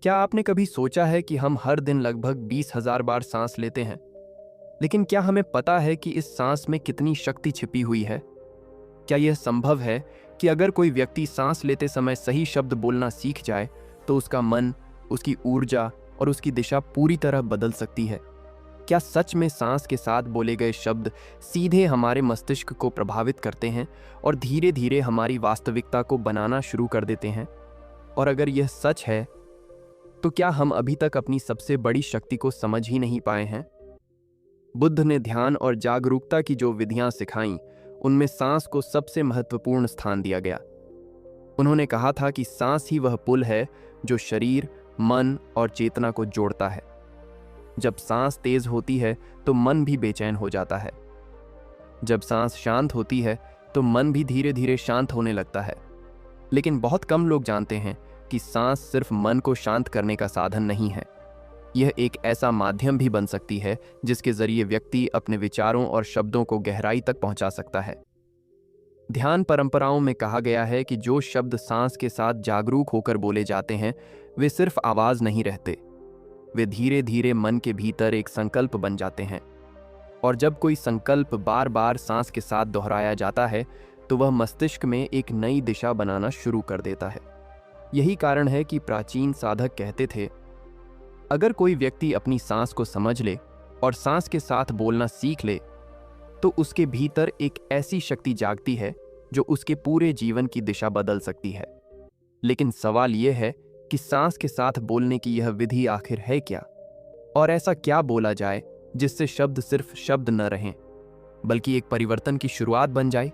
क्या आपने कभी सोचा है कि हम हर दिन लगभग 20,000 बार सांस लेते हैं? लेकिन क्या हमें पता है कि इस सांस में कितनी शक्ति छिपी हुई है? क्या यह संभव है कि अगर कोई व्यक्ति सांस लेते समय सही शब्द बोलना सीख जाए, तो उसका मन, उसकी ऊर्जा और उसकी दिशा पूरी तरह बदल सकती है? क्या सच में सांस के साथ बोले गए शब्द सीधे हमारे मस्तिष्क को प्रभावित करते हैं और धीरे धीरे हमारी वास्तविकता को बनाना शुरू कर देते हैं? और अगर यह सच है, तो क्या हम अभी तक अपनी सबसे बड़ी शक्ति को समझ ही नहीं पाए हैं? बुद्ध ने ध्यान और जागरूकता की जो विधियां सिखाईं, उनमें सांस को सबसे महत्वपूर्ण स्थान दिया गया। उन्होंने कहा था कि सांस ही वह पुल है जो शरीर, मन और चेतना को जोड़ता है। जब सांस तेज होती है तो मन भी बेचैन हो जाता है। जब सांस शांत होती है तो मन भी धीरे धीरे शांत होने लगता है। लेकिन बहुत कम लोग जानते हैं कि सांस सिर्फ मन को शांत करने का साधन नहीं है। यह एक ऐसा माध्यम भी बन सकती है जिसके जरिए व्यक्ति अपने विचारों और शब्दों को गहराई तक पहुंचा सकता है। ध्यान परंपराओं में कहा गया है कि जो शब्द सांस के साथ जागरूक होकर बोले जाते हैं, वे सिर्फ आवाज नहीं रहते, वे धीरे धीरे मन के भीतर एक संकल्प बन जाते हैं। और जब कोई संकल्प बार बार सांस के साथ दोहराया जाता है, तो वह मस्तिष्क में एक नई दिशा बनाना शुरू कर देता है। यही कारण है कि प्राचीन साधक कहते थे, अगर कोई व्यक्ति अपनी सांस को समझ ले और सांस के साथ बोलना सीख ले, तो उसके भीतर एक ऐसी शक्ति जागती है जो उसके पूरे जीवन की दिशा बदल सकती है। लेकिन सवाल यह है कि सांस के साथ बोलने की यह विधि आखिर है क्या? और ऐसा क्या बोला जाए जिससे शब्द सिर्फ शब्द न रहें, बल्कि एक परिवर्तन की शुरुआत बन जाए?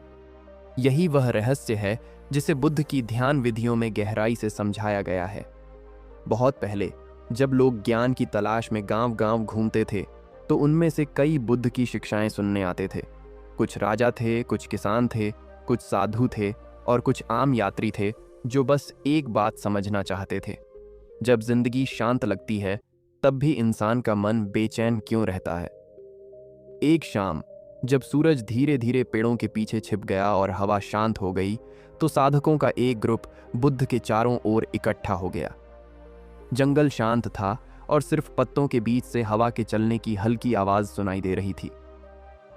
यही वह रहस्य है जिसे बुद्ध की ध्यान विधियों में गहराई से समझाया गया है। बहुत पहले जब लोग ज्ञान की तलाश में गांव-गांव घूमते थे, तो उनमें से कई बुद्ध की शिक्षाएं सुनने आते थे। कुछ राजा थे, कुछ किसान थे, कुछ साधु थे और कुछ आम यात्री थे जो बस एक बात समझना चाहते थे, जब जिंदगी शांत लगती है तब भी इंसान का मन बेचैन क्यों रहता है? एक शाम जब सूरज धीरे धीरे पेड़ों के पीछे छिप गया और हवा शांत हो गई, तो साधकों का एक ग्रुप बुद्ध के चारों ओर इकट्ठा हो गया। जंगल शांत था और सिर्फ पत्तों के बीच से हवा के चलने की हल्की आवाज सुनाई दे रही थी।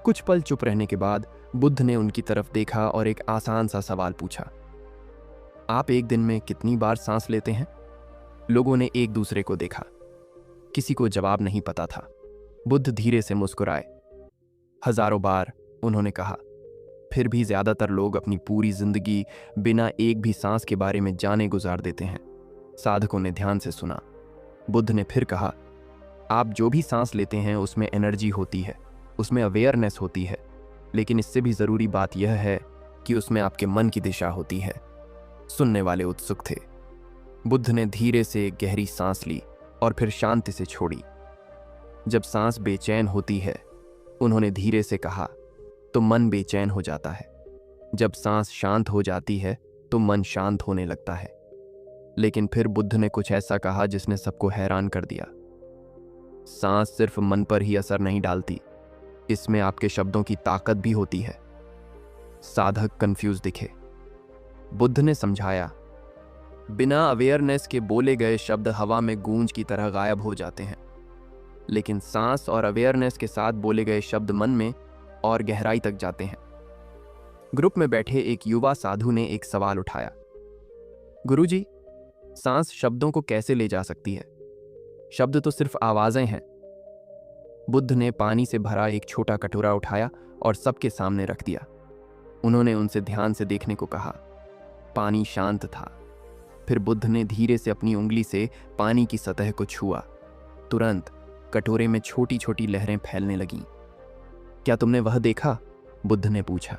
कुछ पल चुप रहने के बाद बुद्ध ने उनकी तरफ देखा और एक आसान सा सवाल पूछा, आप एक दिन में कितनी बार सांस लेते हैं? लोगों ने एक दूसरे को देखा। किसी को जवाब नहीं पता था। बुद्ध धीरे से मुस्कुराए। हजारों बार, उन्होंने कहा। फिर भी ज्यादातर लोग अपनी पूरी जिंदगी बिना एक भी सांस के बारे में जाने गुजार देते हैं। साधकों ने ध्यान से सुना। बुद्ध ने फिर कहा, आप जो भी सांस लेते हैं उसमें एनर्जी होती है, उसमें अवेयरनेस होती है, लेकिन इससे भी जरूरी बात यह है कि उसमें आपके मन की दिशा होती है। सुनने वाले उत्सुक थे। बुद्ध ने धीरे से एक गहरी सांस ली और फिर शांति से छोड़ी। जब सांस बेचैन होती है, उन्होंने धीरे से कहा, तो मन बेचैन हो जाता है। जब सांस शांत हो जाती है तो मन शांत होने लगता है। लेकिन फिर बुद्ध ने कुछ ऐसा कहा जिसने सबको हैरान कर दिया। सांस सिर्फ मन पर ही असर नहीं डालती, इसमें आपके शब्दों की ताकत भी होती है। साधक कंफ्यूज दिखे। बुद्ध ने समझाया, बिना अवेयरनेस के बोले गए शब्द हवा में गूंज की तरह गायब हो जाते हैं, लेकिन सांस और अवेयरनेस के साथ बोले गए शब्द मन में और गहराई तक जाते हैं। ग्रुप में बैठे एक युवा साधु ने एक सवाल उठाया, गुरुजी, सांस शब्दों को कैसे ले जा सकती है? शब्द तो सिर्फ आवाजें हैं। बुद्ध ने पानी से भरा एक छोटा कटोरा उठाया और सबके सामने रख दिया। उन्होंने उनसे ध्यान से देखने को कहा। पानी शांत था। फिर बुद्ध ने धीरे से अपनी उंगली से पानी की सतह को छुआ। तुरंत कटोरे में छोटी छोटी लहरें फैलने लगीं। क्या तुमने वह देखा? बुद्ध ने पूछा।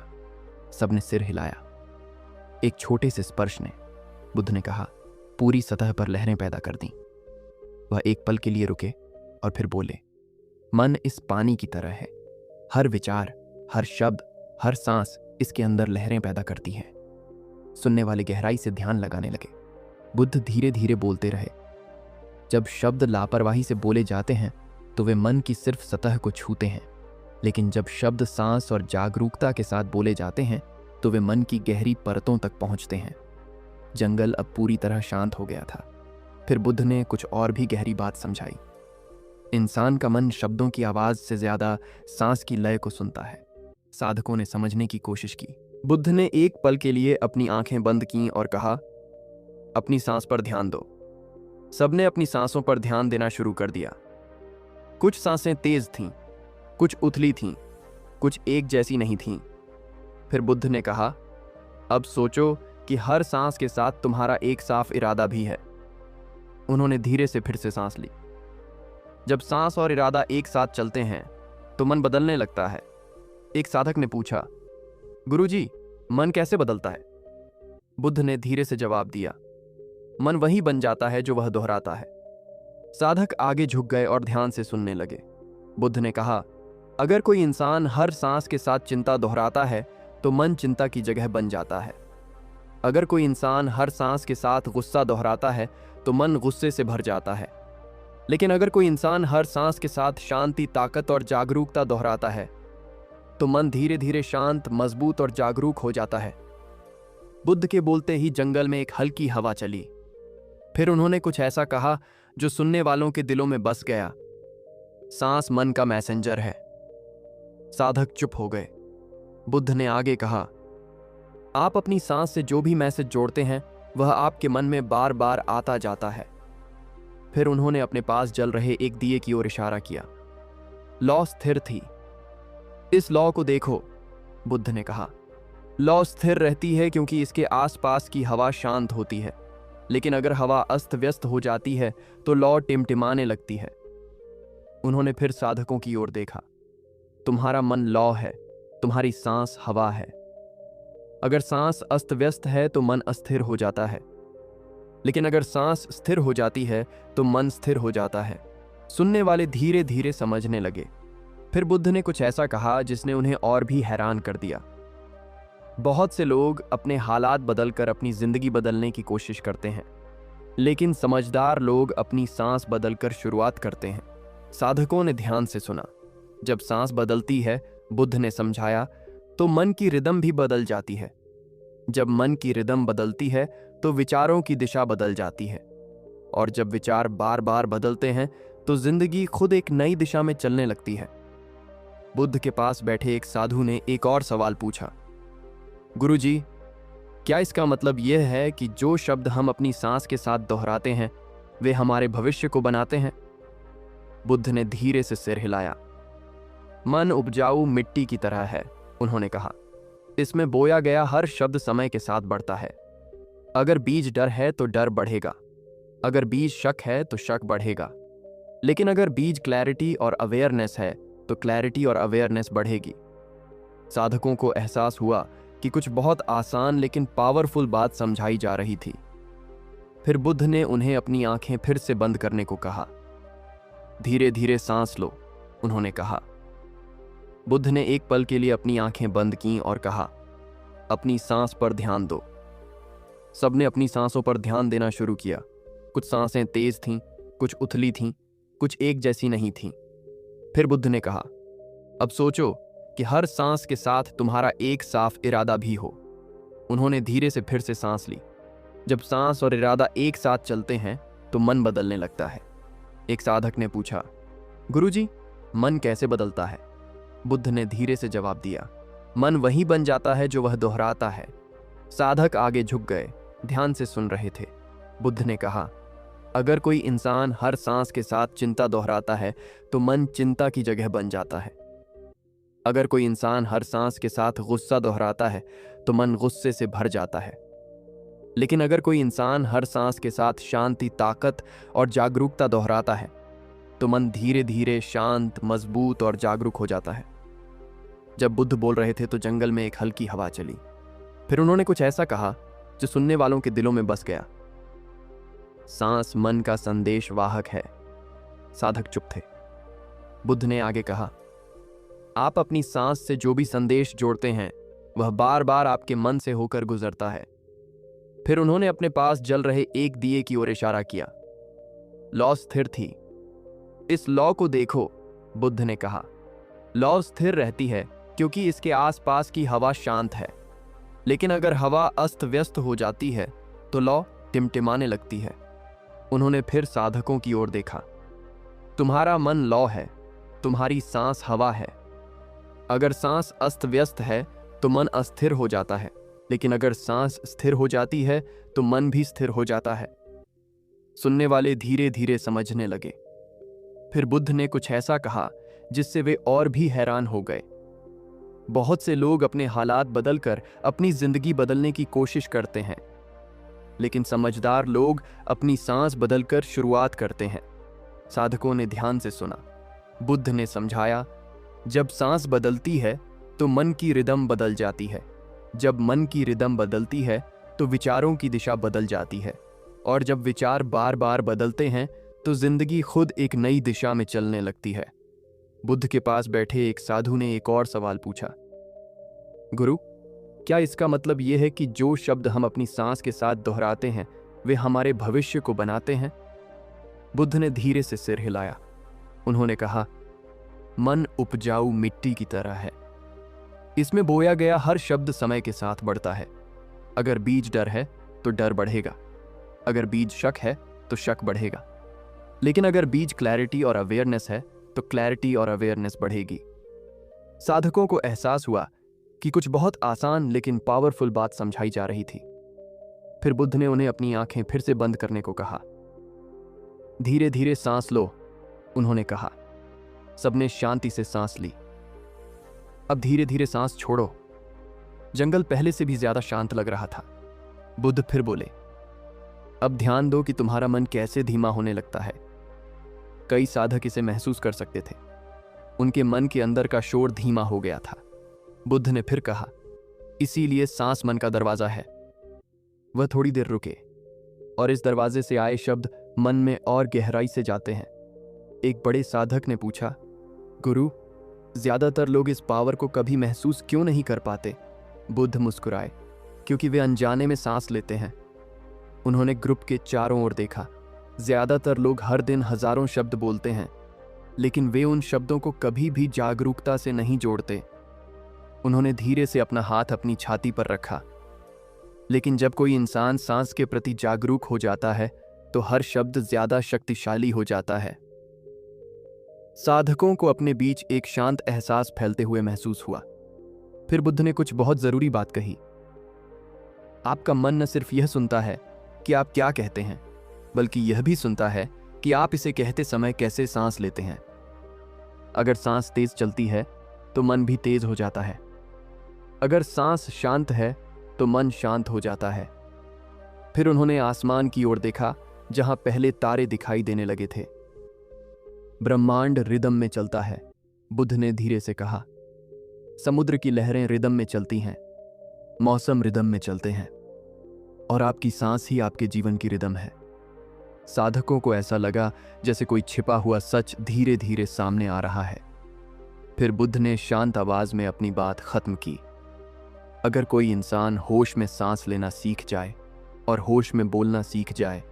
सबने सिर हिलाया। एक छोटे से स्पर्श ने, बुद्ध ने कहा, पूरी सतह पर लहरें पैदा कर दी। वह एक पल के लिए रुके और फिर बोले, मन इस पानी की तरह है। हर विचार, हर शब्द, हर सांस इसके अंदर लहरें पैदा करती हैं। सुनने वाले गहराई से ध्यान लगाने लगे। बुद्ध धीरे धीरे बोलते रहे। जब शब्द लापरवाही से बोले जाते हैं तो वे मन की सिर्फ सतह को छूते हैं, लेकिन जब शब्द सांस और जागरूकता के साथ बोले जाते हैं तो वे मन की गहरी परतों तक पहुंचते हैं। जंगल अब पूरी तरह शांत हो गया था। फिर बुद्ध ने कुछ और भी गहरी बात समझाई। इंसान का मन शब्दों की आवाज से ज्यादा सांस की लय को सुनता है। साधकों ने समझने की कोशिश की। बुद्ध ने एक पल के लिए अपनी आंखें बंद कीं और कहा, अपनी सांस पर ध्यान दो। सबने अपनी सांसों पर ध्यान देना शुरू कर दिया। कुछ सांसें तेज थीं, कुछ उथली थीं, कुछ एक जैसी नहीं थीं। फिर बुद्ध ने कहा, अब सोचो कि हर सांस के साथ तुम्हारा एक साफ इरादा भी है। उन्होंने धीरे से फिर से सांस ली। जब सांस और इरादा एक साथ चलते हैं तो मन बदलने लगता है। एक साधक ने पूछा, गुरुजी, मन कैसे बदलता है? बुद्ध ने धीरे से जवाब दिया, मन वही बन जाता है जो वह दोहराता है। साधक आगे झुक गए और ध्यान से सुनने लगे। बुद्ध ने कहा, अगर कोई इंसान हर सांस के साथ चिंता दोहराता है तो मन चिंता की जगह बन जाता है। अगर कोई इंसान हर सांस के साथ गुस्सा दोहराता है तो मन गुस्से से भर जाता है। लेकिन अगर कोई इंसान हर सांस के साथ शांति, ताकत और जागरूकता दोहराता है तो मन धीरे धीरे शांत, मजबूत और जागरूक हो जाता है। बुद्ध के बोलते ही जंगल में एक हल्की हवा चली। फिर उन्होंने कुछ ऐसा कहा जो सुनने वालों के दिलों में बस गया। सांस मन का मैसेंजर है। साधक चुप हो गए। बुद्ध ने आगे कहा, आप अपनी सांस से जो भी मैसेज जोड़ते हैं वह आपके मन में बार बार आता जाता है। फिर उन्होंने अपने पास जल रहे एक दिए की ओर इशारा किया। लौ स्थिर थी। इस लौ को देखो, बुद्ध ने कहा। लौ स्थिर रहती है क्योंकि इसके आसपास की हवा शांत होती है। लेकिन अगर हवा अस्त व्यस्त हो जाती है तो लौ टिमटिमाने लगती है। उन्होंने फिर साधकों की ओर देखा। तुम्हारा मन लौ है, तुम्हारी सांस हवा है। अगर सांस अस्त व्यस्त है तो मन अस्थिर हो जाता है, लेकिन अगर सांस स्थिर हो जाती है तो मन स्थिर हो जाता है। सुनने वाले धीरे धीरे समझने लगे। फिर बुद्ध ने कुछ ऐसा कहा जिसने उन्हें और भी हैरान कर दिया। बहुत से लोग अपने हालात बदलकर अपनी जिंदगी बदलने की कोशिश करते हैं, लेकिन समझदार लोग अपनी सांस बदलकर शुरुआत करते हैं। साधकों ने ध्यान से सुना। जब सांस बदलती है, बुद्ध ने समझाया, तो मन की रिदम भी बदल जाती है। जब मन की रिदम बदलती है तो विचारों की दिशा बदल जाती है, और जब विचार बार बार बदलते हैं तो जिंदगी खुद एक नई दिशा में चलने लगती है। बुद्ध के पास बैठे एक साधु ने एक और सवाल पूछा, गुरुजी, क्या इसका मतलब यह है कि जो शब्द हम अपनी सांस के साथ दोहराते हैं वे हमारे भविष्य को बनाते हैं? बुद्ध ने धीरे से सिर हिलाया। मन उपजाऊ मिट्टी की तरह है, उन्होंने कहा। इसमें बोया गया हर शब्द समय के साथ बढ़ता है। अगर बीज डर है तो डर बढ़ेगा, अगर बीज शक है तो शक बढ़ेगा, लेकिन अगर बीज क्लैरिटी और अवेयरनेस है तो क्लैरिटी और अवेयरनेस बढ़ेगी। साधकों को एहसास हुआ कि कुछ बहुत आसान लेकिन पावरफुल बात समझाई जा रही थी। फिर बुद्ध ने उन्हें अपनी आंखें फिर से बंद करने को कहा। धीरे धीरे सांस लो, उन्होंने कहा। बुद्ध ने एक पल के लिए अपनी आंखें बंद कीं और कहा, अपनी सांस पर ध्यान दो। सबने अपनी सांसों पर ध्यान देना शुरू किया। कुछ सांसें तेज थीं, कुछ उथली थीं, कुछ एक जैसी नहीं थीं। फिर बुद्ध ने कहा, अब सोचो कि हर सांस के साथ तुम्हारा एक साफ इरादा भी हो। उन्होंने धीरे से फिर से सांस ली। जब सांस और इरादा एक साथ चलते हैं तो मन बदलने लगता है। एक साधक ने पूछा, गुरुजी, मन कैसे बदलता है? बुद्ध ने धीरे से जवाब दिया, मन वही बन जाता है जो वह दोहराता है। साधक आगे झुक गए, ध्यान से सुन रहे थे। बुद्ध ने कहा, अगर कोई इंसान हर सांस के साथ चिंता दोहराता है तो मन चिंता की जगह बन जाता है। अगर कोई इंसान हर सांस के साथ गुस्सा दोहराता है तो मन गुस्से से भर जाता है। लेकिन अगर कोई इंसान हर सांस के साथ शांति, ताकत और जागरूकता दोहराता है तो मन धीरे धीरे शांत, मजबूत और जागरूक हो जाता है। जब बुद्ध बोल रहे थे तो जंगल में एक हल्की हवा चली। फिर उन्होंने कुछ ऐसा कहा जो सुनने वालों के दिलों में बस गया। सांस मन का संदेश वाहक है। साधक चुप थे। बुद्ध ने आगे कहा, आप अपनी सांस से जो भी संदेश जोड़ते हैं वह बार बार आपके मन से होकर गुजरता है। फिर उन्होंने अपने पास जल रहे एक दिए की ओर इशारा किया। लौ स्थिर थी। इस लौ को देखो, बुद्ध ने कहा। लौ स्थिर रहती है क्योंकि इसके आसपास की हवा शांत है, लेकिन अगर हवा अस्त व्यस्त हो जाती है तो लौ टिमटिमाने लगती है। उन्होंने फिर साधकों की ओर देखा। तुम्हारा मन लौ है, तुम्हारी सांस हवा है। अगर सांस अस्त व्यस्त है तो मन अस्थिर हो जाता है, लेकिन अगर सांस स्थिर हो जाती है तो मन भी स्थिर हो जाता है। सुनने वाले धीरे धीरे समझने लगे। फिर बुद्ध ने कुछ ऐसा कहा जिससे वे और भी हैरान हो गए। बहुत से लोग अपने हालात बदलकर अपनी जिंदगी बदलने की कोशिश करते हैं, लेकिन समझदार लोग अपनी सांस बदलकर शुरुआत करते हैं। साधकों ने ध्यान से सुना। बुद्ध ने समझाया, जब सांस बदलती है तो मन की रिदम बदल जाती है। जब मन की रिदम बदलती है तो विचारों की दिशा बदल जाती है, और जब विचार बार बार बदलते हैं तो जिंदगी खुद एक नई दिशा में चलने लगती है। बुद्ध के पास बैठे एक साधु ने एक और सवाल पूछा, गुरु, क्या इसका मतलब यह है कि जो शब्द हम अपनी सांस के साथ दोहराते हैं वे हमारे भविष्य को बनाते हैं? बुद्ध ने धीरे से सिर हिलाया। उन्होंने कहा, मन उपजाऊ मिट्टी की तरह है। इसमें बोया गया हर शब्द समय के साथ बढ़ता है। अगर बीज डर है तो डर बढ़ेगा, अगर बीज शक है तो शक बढ़ेगा, लेकिन अगर बीज क्लैरिटी और अवेयरनेस है तो क्लैरिटी और अवेयरनेस बढ़ेगी। साधकों को एहसास हुआ कि कुछ बहुत आसान लेकिन पावरफुल बात समझाई जा रही थी। फिर बुद्ध ने उन्हें अपनी आंखें फिर से बंद करने को कहा। धीरे धीरे सांस लो, उन्होंने कहा। सबने शांति से सांस ली। अब धीरे धीरे सांस छोड़ो। जंगल पहले से भी ज्यादा शांत लग रहा था। बुद्ध फिर बोले, अब ध्यान दो कि तुम्हारा मन कैसे धीमा होने लगता है। कई साधक इसे महसूस कर सकते थे। उनके मन के अंदर का शोर धीमा हो गया था। बुद्ध ने फिर कहा, इसीलिए सांस मन का दरवाजा है। वह थोड़ी देर रुके और इस दरवाजे से आए शब्द मन में और गहराई से जाते हैं। एक बड़े साधक ने पूछा, गुरु, ज्यादातर लोग इस पावर को कभी महसूस क्यों नहीं कर पाते? बुद्ध मुस्कुराए, क्योंकि वे अनजाने में सांस लेते हैं। उन्होंने ग्रुप के चारों ओर देखा। ज्यादातर लोग हर दिन हजारों शब्द बोलते हैं, लेकिन वे उन शब्दों को कभी भी जागरूकता से नहीं जोड़ते। उन्होंने धीरे से अपना हाथ अपनी छाती पर रखा। लेकिन जब कोई इंसान सांस के प्रति जागरूक हो जाता है तो हर शब्द ज्यादा शक्तिशाली हो जाता है। साधकों को अपने बीच एक शांत एहसास फैलते हुए महसूस हुआ। फिर बुद्ध ने कुछ बहुत जरूरी बात कही। आपका मन न सिर्फ यह सुनता है कि आप क्या कहते हैं, बल्कि यह भी सुनता है कि आप इसे कहते समय कैसे सांस लेते हैं। अगर सांस तेज चलती है तो मन भी तेज हो जाता है। अगर सांस शांत है तो मन शांत हो जाता है। फिर उन्होंने आसमान की ओर देखा, जहां पहले तारे दिखाई देने लगे थे। ब्रह्मांड रिदम में चलता है, बुद्ध ने धीरे से कहा। समुद्र की लहरें रिदम में चलती हैं, मौसम रिदम में चलते हैं, और आपकी सांस ही आपके जीवन की रिदम है। साधकों को ऐसा लगा जैसे कोई छिपा हुआ सच धीरे धीरे सामने आ रहा है। फिर बुद्ध ने शांत आवाज में अपनी बात खत्म की। अगर कोई इंसान होश में सांस लेना सीख जाए और होश में बोलना सीख जाए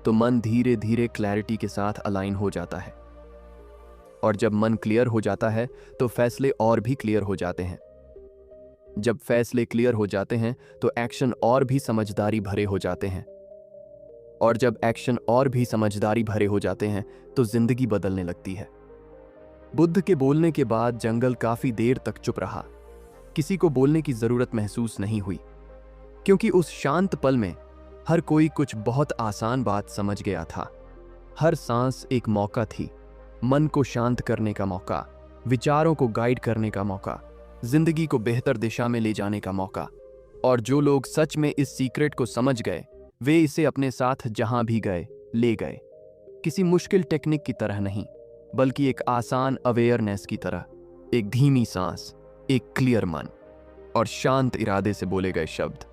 तो मन धीरे धीरे क्लैरिटी के साथ अलाइन हो जाता है, और जब मन क्लियर हो जाता है तो फैसले और भी क्लियर हो जाते हैं। जब फैसले क्लियर हो जाते हैं तो एक्शन और भी समझदारी भरे हो जाते हैं, और जब एक्शन और भी समझदारी भरे हो जाते हैं तो जिंदगी बदलने लगती है। बुद्ध के बोलने के बाद जंगल काफी देर तक चुप रहा। किसी को बोलने की जरूरत महसूस नहीं हुई, क्योंकि उस शांत पल में हर कोई कुछ बहुत आसान बात समझ गया था। हर सांस एक मौका थी, मन को शांत करने का मौका, विचारों को गाइड करने का मौका, जिंदगी को बेहतर दिशा में ले जाने का मौका। और जो लोग सच में इस सीक्रेट को समझ गए, वे इसे अपने साथ जहां भी गए ले गए। किसी मुश्किल टेक्निक की तरह नहीं, बल्कि एक आसान अवेयरनेस की तरह। एक धीमी सांस, एक क्लियर मन और शांत इरादे से बोले गए शब्द।